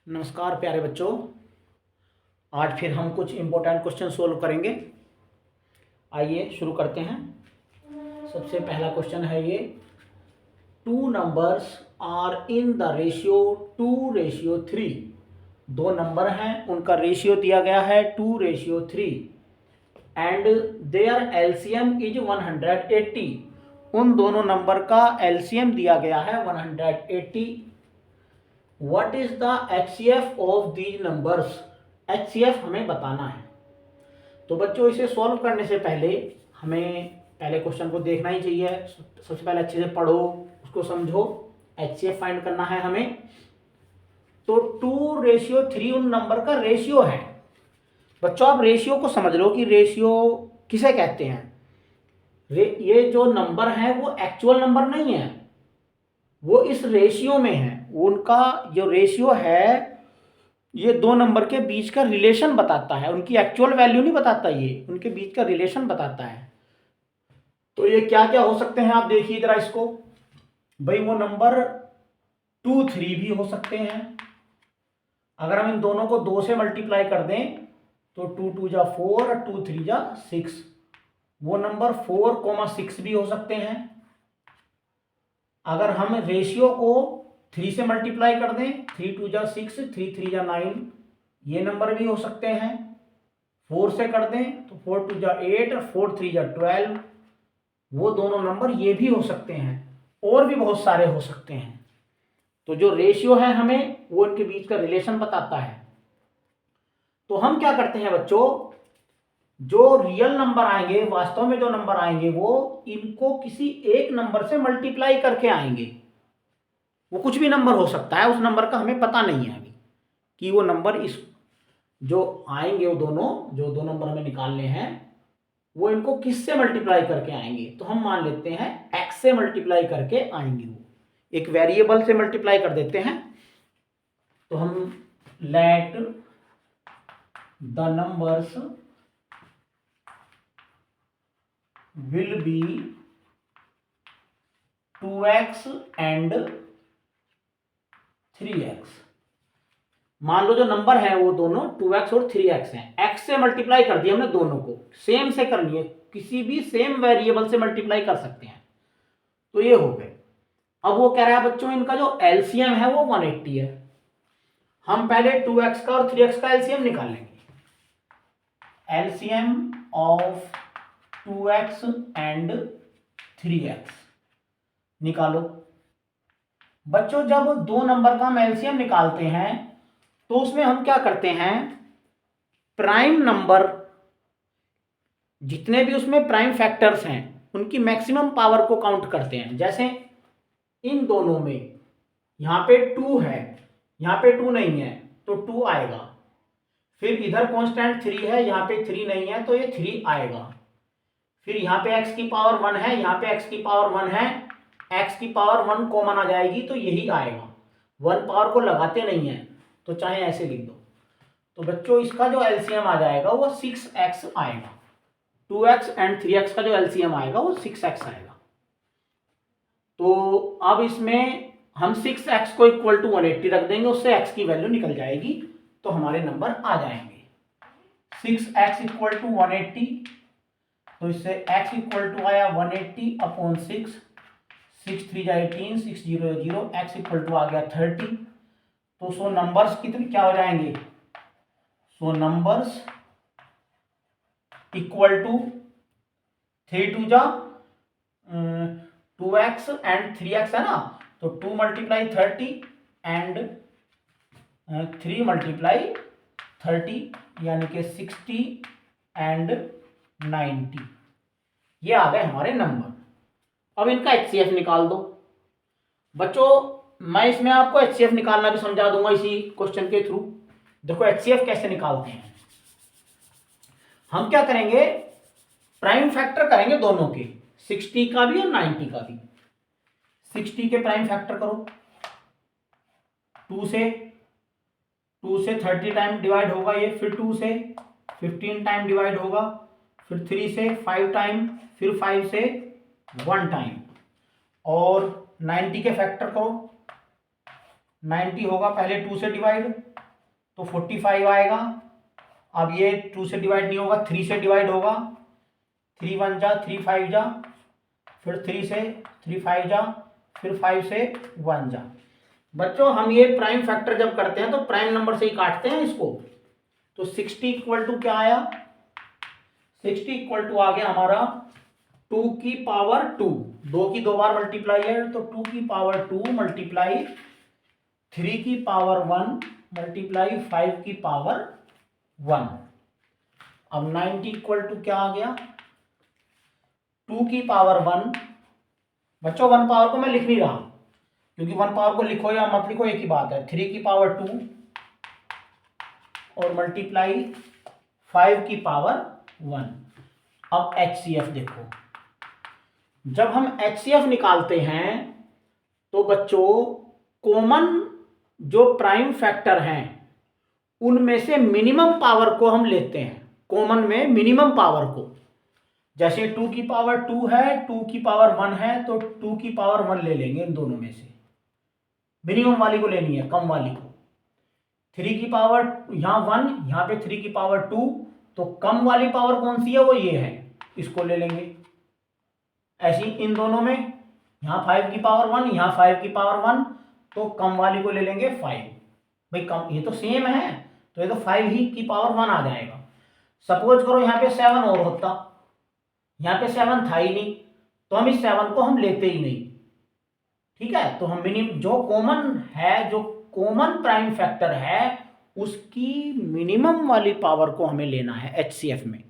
नमस्कार प्यारे बच्चों। आज फिर हम कुछ इम्पोर्टेंट क्वेश्चन सोल्व करेंगे। आइए शुरू करते हैं। सबसे पहला क्वेश्चन है ये, two numbers are in the ratio 2:3। दो नंबर हैं, उनका रेशियो दिया गया है 2:3 एंड देयर एलसीएम इज 180। उन दोनों नंबर का एलसीएम दिया गया है 180। What is the HCF of these numbers? HCF हमें बताना है। तो बच्चों इसे सॉल्व करने से पहले हमें पहले क्वेश्चन को देखना ही चाहिए। सबसे पहले अच्छे से पढ़ो, उसको समझो। HCF फाइंड करना है हमें। तो 2:3 उन नंबर का रेशियो है। बच्चों आप रेशियो को समझ लो कि रेशियो किसे कहते हैं। ये जो नंबर है वो एक्चुअल नंबर नहीं है, वो इस रेशियो में है। उनका जो रेशियो है ये दो नंबर के बीच का रिलेशन बताता है, उनकी एक्चुअल वैल्यू नहीं बताता, ये उनके बीच का रिलेशन बताता है। तो ये क्या क्या हो सकते हैं आप देखिए जरा इसको। भाई वो नंबर 2-3 भी हो सकते हैं। अगर हम इन दोनों को 2 से मल्टीप्लाई कर दें तो 2 जा 4 और 2 जा 6। वो नंबर 4,6 भी हो सकते हैं। अगर हम रेशियो को 3 से मल्टीप्लाई कर दें, 3 जा 6, 3 जा 9, ये नंबर भी हो सकते हैं। 4 से कर दें तो 4 जा 8 और 4 जा 12, वो दोनों नंबर ये भी हो सकते हैं। और भी बहुत सारे हो सकते हैं। तो जो रेशियो है हमें वो इनके बीच का रिलेशन बताता है। तो हम क्या करते हैं बच्चों, जो रियल नंबर आएंगे, वास्तव में जो नंबर आएंगे, वो इनको किसी एक नंबर से मल्टीप्लाई करके आएंगे। वो कुछ भी नंबर हो सकता है, उस नंबर का हमें पता नहीं है अभी कि वो नंबर इस जो आएंगे, वो दोनों जो दो नंबर हमें निकालने हैं वो इनको किस से मल्टीप्लाई करके आएंगे। तो हम मान लेते हैं x से मल्टीप्लाई करके आएंगे। वो एक वेरिएबल से मल्टीप्लाई कर देते हैं। तो हम let the numbers will be 2x and 3x। मान लो जो नंबर है वो दोनों 2x और 3x हैं। x से मल्टीप्लाई कर दिया हमने, दोनों को सेम से करनी है, किसी भी सेम वेरिएबल से मल्टीप्लाई कर सकते हैं। तो ये हो गए। अब वो कह रहा है बच्चों इनका जो एलसीएम है वो 180 है। हम पहले 2x का और 3x का एलसीएम निकालेंगे। LCM of 2x and 3x निकालो। बच्चों जब दो नंबर का हम एलसीएम निकालते हैं तो उसमें हम क्या करते हैं, प्राइम नंबर जितने भी उसमें प्राइम फैक्टर्स हैं उनकी मैक्सिमम पावर को काउंट करते हैं। जैसे इन दोनों में यहां पे 2 है, यहां पे 2 नहीं है तो 2 आएगा। फिर इधर कांस्टेंट 3 है, यहां पे 3 नहीं है तो ये 3 आएगा। फिर यहां पे x की पावर 1 है, यहां पे x की पावर 1 है, x की पावर 1 कॉमन आ जाएगी तो यही आएगा। 1 पावर को लगाते नहीं है तो चाहे ऐसे लिख दो। तो बच्चों इसका जो एलसीएम आ जाएगा वो 6x आएगा। 2x एंड 3x का जो एलसीएम आएगा वो 6x आएगा। तो अब इसमें हम 6x को इक्वल टू 180 रख देंगे, उससे x की वैल्यू निकल जाएगी तो हमारे नंबर आ जाएंगे। 6x इक्वल टू 180, तो इससे x इक्वल टू आया 180 अपॉन 6, 6 3 जा 18, 6 0 0, x इक्वल टू आ गया 30। तो सो नंबर्स कितने क्या हो जाएंगे, सो नंबर्स इक्वल टू 3 2 जा 2x एंड 3x है ना, तो 2 मल्टीप्लाई 30 एंड 3 मल्टीप्लाई 30 यानी कि 60 एंड 90। ये आ गए हमारे नंबर। अब इनका एचसीएफ निकाल दो। बच्चों मैं इसमें आपको एचसीएफ निकालना भी समझा दूंगा इसी क्वेश्चन के थ्रू। देखो एचसीएफ कैसे निकालते हैं। हम क्या करेंगे, प्राइम फैक्टर करेंगे दोनों के, 60 का भी और 90 का भी। 60 के प्राइम फैक्टर करो, 2 से 30 टाइम डिवाइड होगा ये, फिर 2 से 15 टाइम डिवाइड होगा, फिर 3 से 5 टाइम, फिर 5 से 1 टाइम। और 90 के फैक्टर करो, 90 होगा, पहले 2 से डिवाइड तो 45 आएगा। अब ये 2 से डिवाइड नहीं होगा, 3 से डिवाइड होगा। 3 1 जा, 3 5 जा, फिर 3 से 3 5 जा, फिर 5 से 1 जा। बच्चों हम ये प्राइम फैक्टर जब करते हैं तो प्राइम नंबर से ही काटते हैं इसको। तो 60 इक्वल टू क्या आया, 60 इक्वल टू आ गया हमारा 2 की पावर 2, 2 की 2 बार मल्टीप्लाई है तो 2 की पावर 2 मल्टीप्लाई 3 की पावर 1 मल्टीप्लाई 5 की पावर 1। अब 90 इक्वल टू क्या आ गया, 2 की पावर 1। बच्चों 1 पावर को मैं लिख नहीं रहा क्योंकि 1 पावर को लिखो या मत लिखो एक ही बात है। 3 की पावर 2 और मल्टीप्लाई 5 की पावर 1। अब HCF देखो, जब हम HCF निकालते हैं तो बच्चों कॉमन जो प्राइम फैक्टर हैं उनमें से मिनिमम पावर को हम लेते हैं, कॉमन में मिनिमम पावर को। जैसे 2 की पावर 2 है, 2 की पावर 1 है तो 2 की पावर 1 ले लेंगे, इन दोनों में से मिनिमम वाली को लेनी है, कम वाली को। 3 की पावर यहाँ 1, यहाँ पे 3 की पावर 2, तो कम वाली पावर कौन सी है, वो ये है, इसको ले लेंगे। ऐसी इन दोनों में, यहाँ 5 की पावर 1, यहाँ 5 की पावर 1, तो कम वाली को ले लेंगे 5। भाई कम, ये तो सेम है तो ये तो 5 ही की पावर 1 आ जाएगा। सपोज करो यहाँ पे 7 और होता, यहाँ पे 7 था ही नहीं तो हम इस 7 को हम लेते ही नहीं। ठीक है, तो हम मिनिमम जो कॉमन है, जो कॉमन प्राइम फैक्टर है उसकी मिनिमम वाली पावर को हमें लेना है HCF में,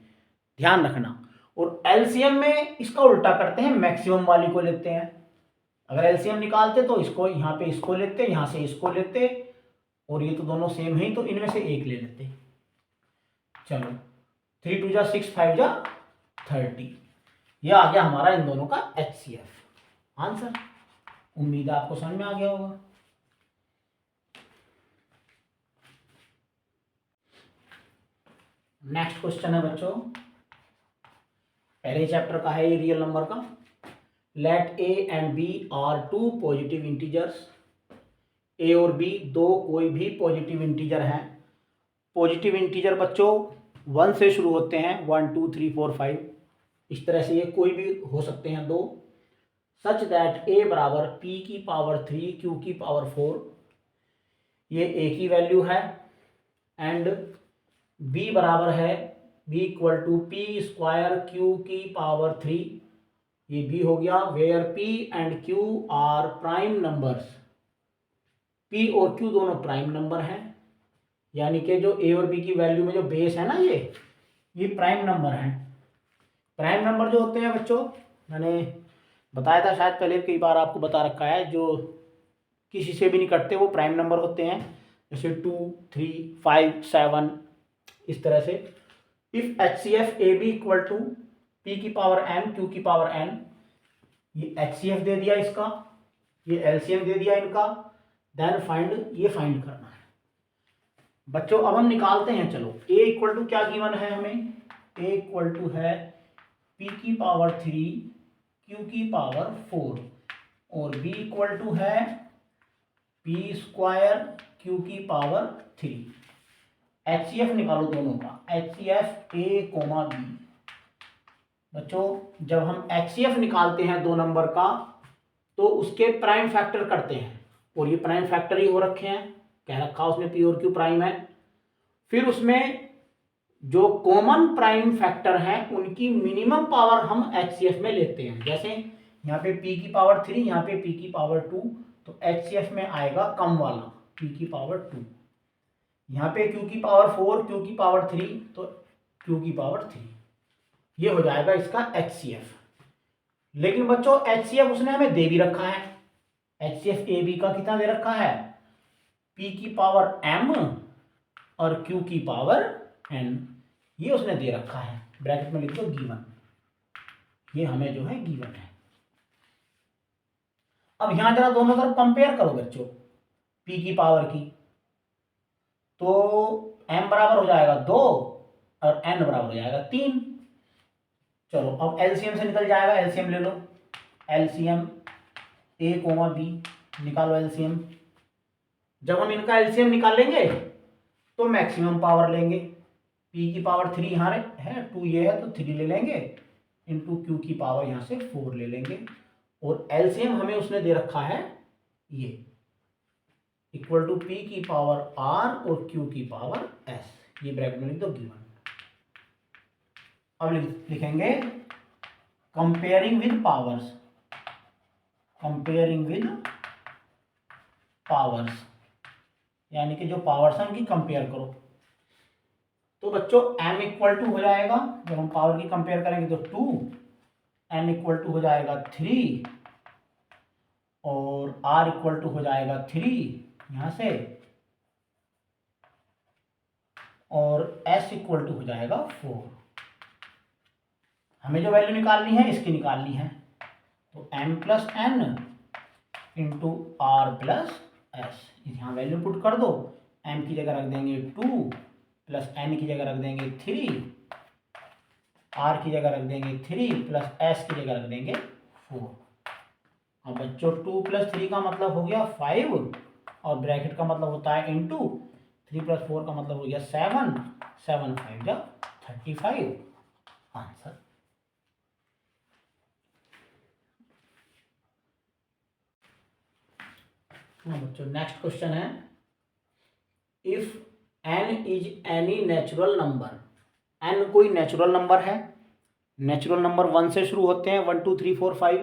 ध्यान रखना। और LCM में इसका उल्टा करते हैं, मैक्सिमम वाली को लेते हैं। अगर LCM निकालते तो इसको यहाँ पे इसको लेते, यहाँ से इसको लेते, और ये तो दोनों सेम है तो इनमें से एक ले लेते। चलो 3 2 जा 6 5 जा 30, यह आ गया हमारा इन दोनों का HCF आंसर। उम्मीद है आपको समझ में आ गया होगा। नेक्स्ट क्वेश्चन है बच्चों, पहले चैप्टर का है ये, रियल नंबर का। Let A and B are two positive integers. A और B दो कोई भी पॉजिटिव इंटीजर हैं। पॉजिटिव इंटीजर बच्चों 1 से शुरू होते हैं, 1 2 3 4 5, इस तरह से ये कोई भी हो सकते हैं दो। सच दैट A बराबर P की पावर 3 Q की पावर 4, ये A की वैल्यू है। एंड B बराबर है B equal to P square Q की पावर 3, ये B हो गया। Where P and Q are prime numbers, P और Q दोनों प्राइम नंबर हैं, यानी कि जो A और B की वैल्यू में जो बेस है ना, ये प्राइम नंबर हैं। प्राइम नंबर जो होते हैं बच्चों, मैंने बताया था शायद पहले, कई बार आपको बता रखा है, जो किसी से भी नहीं कटते वो प्राइम नंबर होते हैं, जैसे 2 3 5 7, इस तरह से। If HCF AB equal to P की पावर n Q की पावर n, ये HCF दे दिया इसका, ये LCM दे दिया इनका, देन फाइंड, ये फाइंड करना है बच्चों। अब हम निकालते हैं, चलो A इक्वल टू क्या गिवन है हमें, A इक्वल टू है P की पावर 3 Q की पावर 4, और B इक्वल टू है P स्क्वायर Q की पावर 3। HCF निकालो दोनों का, HCF A कोमा B। बच्चों जब हम HCF निकालते हैं दो नंबर का तो उसके प्राइम फैक्टर करते हैं, और ये प्राइम फैक्टर ही हो रखे हैं, कह रखा उसने P और Q प्राइम है। फिर उसमें जो कॉमन प्राइम फैक्टर हैं उनकी मिनिमम पावर हम HCF में लेते हैं। जैसे यहाँ पे P की पावर 3, यहाँ पे P की पावर 2, तो HCF में आएगा कम वाला P की पावर 2। यहाँ पे Q की पावर 4, Q की पावर 3, तो Q की पावर 3, ये हो जाएगा इसका HCF। लेकिन बच्चों HCF उसने हमें दे भी रखा है, HCF AB का कितना दे रखा है, P की पावर M और Q की पावर N, ये उसने दे रखा है, ब्रैकेट में लिख दो गिवन, ये हमें जो है गिवन है। अब यहां जरा दोनों तरफ कंपेयर करो बच्चों, P की पावर की, तो M बराबर हो जाएगा 2 और N बराबर हो जाएगा 3। चलो अब LCM से निकल जाएगा, LCM ले लो, LCM A कोमा B निकालो LCM। जब हम इनका एलसीएम निकालेंगे तो मैक्सिमम पावर लेंगे। p की पावर 3 यहाँ है, 2 ये है तो 3 ले लेंगे, इंटू q की पावर यहाँ से 4 ले लेंगे, और एलसीएम हमें उसने दे रखा है ये इक्वल टू p की पावर r और q की पावर s। ये ब्रैकेट में लिख दो गिवन। अब लिखेंगे comparing with powers, comparing with powers, यानी कि जो पावर्स हैं उनकी कंपेयर करो। तो बच्चों m इक्वल टू हो जाएगा, जब हम पावर की कंपेयर करेंगे तो 2, n इक्वल टू हो जाएगा 3 और r इक्वल टू हो जाएगा 3 यहां से, और s इक्वल टू हो जाएगा 4। हमें जो वैल्यू निकालनी है इसकी निकालनी है, तो m plus n into R plus S, यहाँ वैल्यू पुट कर दो। m की जगह रख देंगे 2 प्लस n की जगह रख देंगे 3, r की जगह रख देंगे 3 प्लस s की जगह रख देंगे 4। अब बच्चों 2 प्लस 3 का मतलब हो गया 5 और ब्रैकेट का मतलब होता है इंटू 3 प्लस 4 का मतलब हो गया 7, 7 5 जा 35 आंसर। बच्चों नेक्स्ट क्वेश्चन है, if n is any natural number, n कोई नेचुरल नंबर है, नेचुरल नंबर 1 से शुरू होते हैं, 1 2 3 4 5,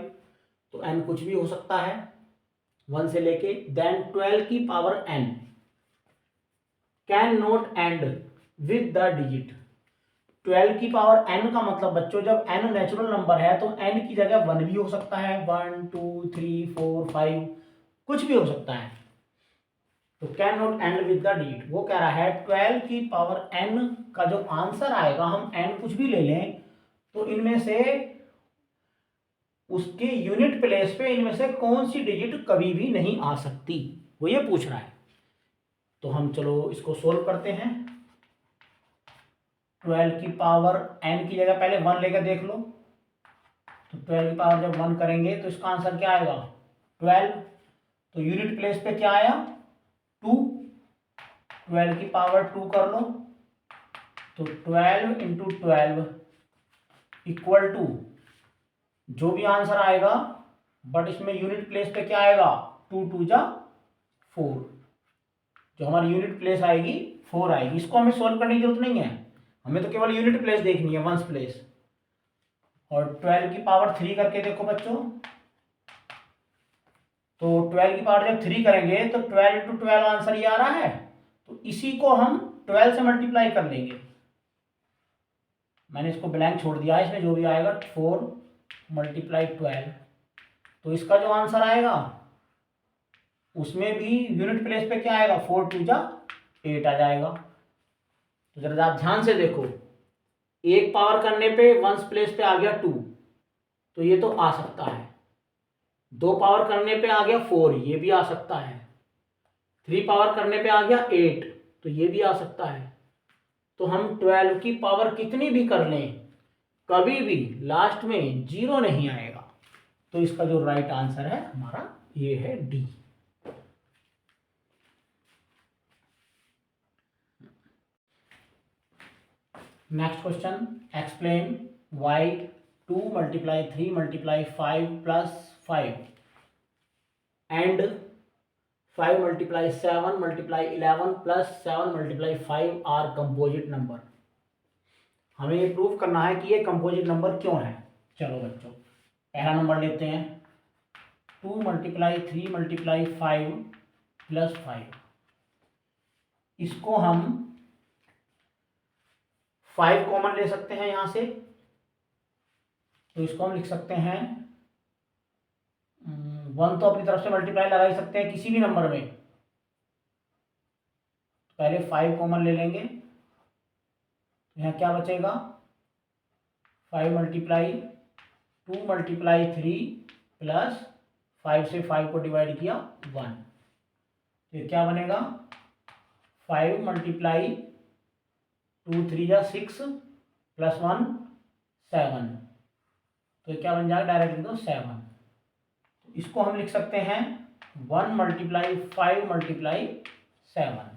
तो n कुछ भी हो सकता है 1 से लेके, देन 12 की power n can not and with the digit. 12 की पावर n का मतलब बच्चों जब n नेचुरल नंबर है तो n की जगह 1 भी हो सकता है, 1 2 3 4 5 कुछ भी हो सकता है, तो can not and with the digit. वो कह रहा है 12 की पावर n का जो आंसर आएगा, हम n कुछ भी ले लें तो इनमें से उसके यूनिट प्लेस पे इनमें से कौन सी डिजिट कभी भी नहीं आ सकती, वो ये पूछ रहा है। तो हम चलो इसको सोल्व करते हैं। 12 की पावर n की जगह पहले 1 लेकर देख लो, तो 12 की पावर जब 1 करेंगे तो इसका आंसर क्या आएगा 12, तो यूनिट प्लेस पे क्या आया 2, 12 की पावर 2 कर लो, तो 12 इंटू 12 इक्वल टू जो भी आंसर आएगा, बट इसमें यूनिट प्लेस पे क्या आएगा 2 2 जा 4, जो हमारी यूनिट प्लेस आएगी 4 आएगी। इसको हमें सोल्व करने की जरूरत नहीं है, हमें तो केवल यूनिट प्लेस देखनी है, वंस प्लेस। और 12 की पावर 3 करके देखो बच्चों, तो 12 की पावर जब 3 करेंगे तो 12 इंटू 12 आंसर ये आ रहा है, तो इसी को हम 12 से मल्टीप्लाई कर लेंगे। मैंने इसको ब्लैंक छोड़ दिया है, इसमें जो भी आएगा 4 मल्टीप्लाई 12, तो इसका जो आंसर आएगा उसमें भी यूनिट प्लेस पे क्या आएगा 4 2 जा 8 आ जाएगा। तो जरा आप ध्यान से देखो, एक पावर करने पे वंस प्लेस पे आ गया 2, तो ये तो आ सकता है, 2 पावर करने पे आ गया 4, ये भी आ सकता है, 3 पावर करने पे आ गया 8, तो ये भी आ सकता है। तो हम 12 की पावर कितनी भी कर लें, कभी भी लास्ट में 0 नहीं आएगा, तो इसका जो राइट आंसर है हमारा ये है D. Next question, explain why 2 multiply 3 multiply 5 plus 5 and 5 multiply 7 multiply 11 plus 7 multiply 5 are composite number. हमें ये प्रूव करना है कि ये कंपोजिट नंबर क्यों है। चलो बच्चों पहला नंबर लेते हैं, 2 मल्टीप्लाई 3 मल्टीप्लाई 5 प्लस 5, इसको हम 5 कॉमन ले सकते हैं यहां से, तो इसको हम लिख सकते हैं 1 तो अपनी तरफ से मल्टीप्लाई लगा ही सकते हैं किसी भी नंबर में, पहले 5 कॉमन ले लेंगे, यहाँ क्या बचेगा 5 मल्टीप्लाई 2 मल्टीप्लाई 3 प्लस 5 से 5 को डिवाइड किया 1, तो क्या बनेगा 5 मल्टीप्लाई 2 3 जा 6 प्लस 1 7, तो क्या बन जाएगा डायरेक्ट लिख दो 7। इसको हम लिख सकते हैं 1 मल्टीप्लाई 5 मल्टीप्लाई 7,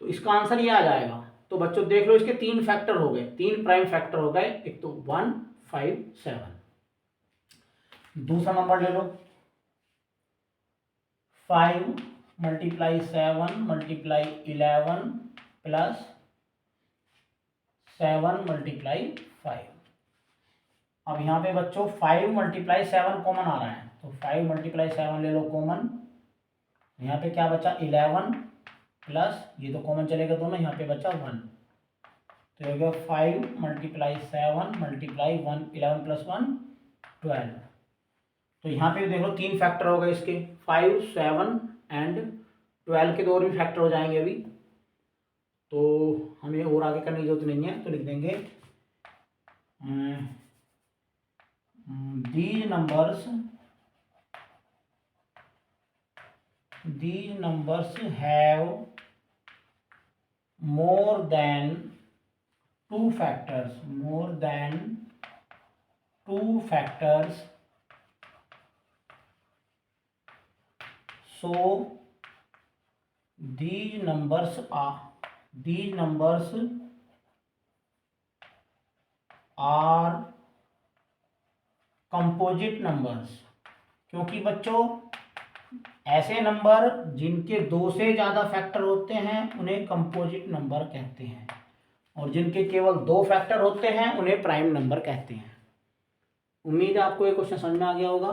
तो इसका आंसर ये आ जाएगा। तो बच्चों देख लो, इसके 3 फैक्टर हो गए, 3 प्राइम फैक्टर हो गए, एक तो 1, 5, 7। दूसरा नंबर ले लो, 5 मल्टीप्लाई 7 मल्टीप्लाई 11 प्लस 7 मल्टीप्लाई 5। अब यहाँ पे बच्चों 5 मल्टीप्लाई 7 कॉमन आ रहा है, तो 5 मल्टीप्लाई 7 ले लो कॉमन। यहाँ पे क्या बचा 11 प्लस, ये तो कॉमन चलेगा दोनों, यहाँ पे बचा 1, तो हो गया 5 मल्टीप्लाई 7 मल्टीप्लाई 1, 11 प्लस 1 12। तो यहाँ पे देख लो 3 फैक्टर हो गए इसके, 5, 7 एंड 12 के 2 और भी फैक्टर हो जाएंगे अभी, तो हमें और आगे करने की जरूरत नहीं है। तो लिख देंगे these numbers have more than 2 factors, so these numbers are composite numbers. क्योंकि बच्चों ऐसे नंबर जिनके 2 से ज़्यादा फैक्टर होते हैं उन्हें कंपोजिट नंबर कहते हैं, और जिनके केवल 2 फैक्टर होते हैं उन्हें प्राइम नंबर कहते हैं। उम्मीद है आपको ये क्वेश्चन समझ में आ गया होगा।